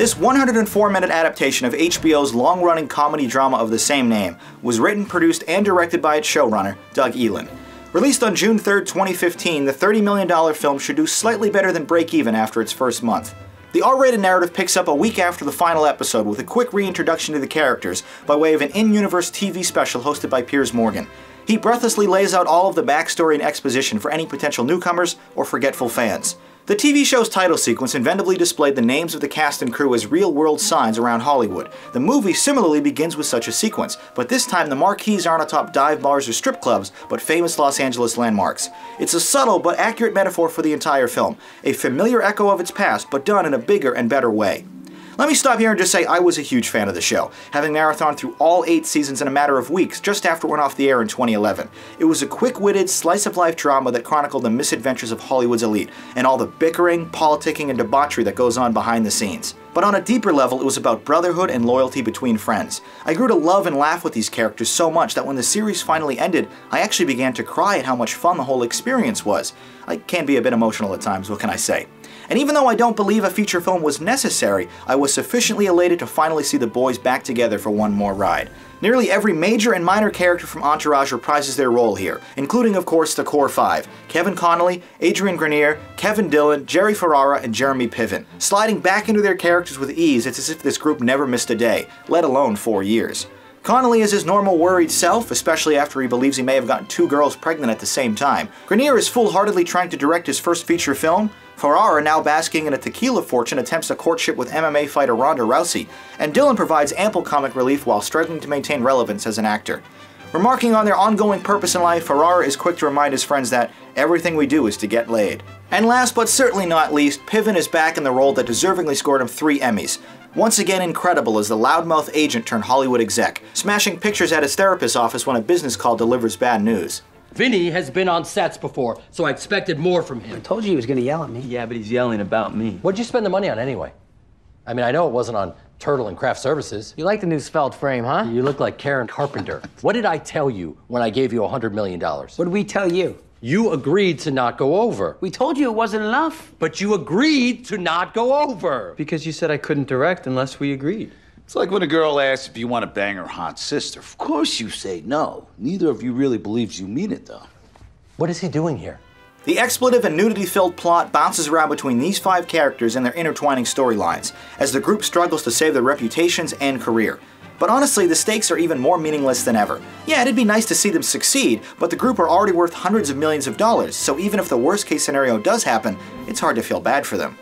This 104-minute adaptation of HBO's long-running comedy drama of the same name was written, produced, and directed by its showrunner, Doug Ellin. Released on June 3, 2015, the $30 million film should do slightly better than break even after its first month. The R-rated narrative picks up a week after the final episode with a quick reintroduction to the characters by way of an in-universe TV special hosted by Peirs Morgan. He breathlessly lays out all of the backstory and exposition for any potential newcomers or forgetful fans. The TV show's title sequence inventively displayed the names of the cast and crew as real-world signs around Hollywood. The movie similarly begins with such a sequence, but this time the marquees aren't atop dive bars or strip clubs, but famous Los Angeles landmarks. It's a subtle but accurate metaphor for the entire film, a familiar echo of its past, but done in a bigger and better way. Let me stop here and just say I was a huge fan of the show, having marathoned through all 8 seasons in a matter of weeks just after it went off the air in 2011. It was a quick-witted, slice-of-life drama that chronicled the misadventures of Hollywood's elite, and all the bickering, politicking, and debauchery that goes on behind the scenes. But on a deeper level, it was about brotherhood and loyalty between friends. I grew to love and laugh with these characters so much that when the series finally ended, I actually began to cry at how much fun the whole experience was. I can be a bit emotional at times, what can I say? And even though I don't believe a feature film was necessary, I was sufficiently elated to finally see the boys back together for one more ride. Nearly every major and minor character from Entourage reprises their role here, including of course the core 5, Kevin Connolly, Adrian Grenier, Kevin Dillon, Jerry Ferrara, and Jeremy Piven. Sliding back into their characters with ease, it's as if this group never missed a day, let alone 4 years. Connolly is his normal worried self, especially after he believes he may have gotten 2 girls pregnant at the same time. Grenier is full-heartedly trying to direct his first feature film. Ferrara, now basking in a tequila fortune, attempts a courtship with MMA fighter Ronda Rousey, and Dillon provides ample comic relief while struggling to maintain relevance as an actor. Remarking on their ongoing purpose in life, Ferrara is quick to remind his friends that everything we do is to get laid. And last but certainly not least, Piven is back in the role that deservingly scored him 3 Emmys. Once again incredible as the loudmouth agent turned Hollywood exec, smashing pictures at his therapist's office when a business call delivers bad news. Vinny has been on sets before, so I expected more from him. I told you he was gonna yell at me. Yeah, but he's yelling about me. What'd you spend the money on anyway? I mean, I know it wasn't on Turtle and Craft Services. You like the new svelte frame, huh? You look like Karen Carpenter. What did I tell you when I gave you $100 million? What did we tell you? You agreed to not go over. We told you it wasn't enough. But you agreed to not go over. Because you said I couldn't direct unless we agreed. It's like when a girl asks if you want to bang her hot sister. Of course you say no. Neither of you really believes you mean it, though. What is he doing here? The expletive and nudity-filled plot bounces around between these 5 characters and their intertwining storylines, as the group struggles to save their reputations and career. But honestly, the stakes are even more meaningless than ever. Yeah, it'd be nice to see them succeed, but the group are already worth hundreds of millions of dollars, so even if the worst-case scenario does happen, it's hard to feel bad for them.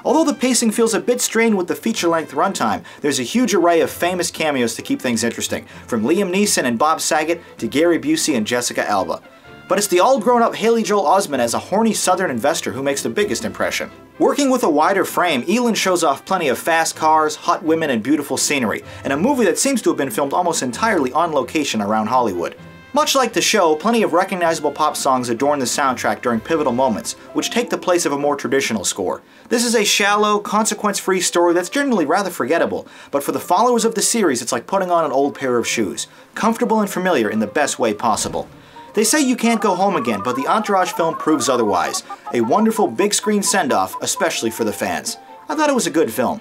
Although the pacing feels a bit strained with the feature-length runtime, there's a huge array of famous cameos to keep things interesting, from Liam Neeson and Bob Saget to Gary Busey and Jessica Alba. But it's the all-grown-up Haley Joel Osment as a horny southern investor who makes the biggest impression. Working with a wider frame, Ellin shows off plenty of fast cars, hot women, and beautiful scenery, in a movie that seems to have been filmed almost entirely on location around Hollywood. Much like the show, plenty of recognizable pop songs adorn the soundtrack during pivotal moments, which take the place of a more traditional score. This is a shallow, consequence-free story that's generally rather forgettable, but for the followers of the series it's like putting on an old pair of shoes, comfortable and familiar in the best way possible. They say you can't go home again, but the Entourage film proves otherwise. A wonderful big screen send-off, especially for the fans. I thought it was a good film.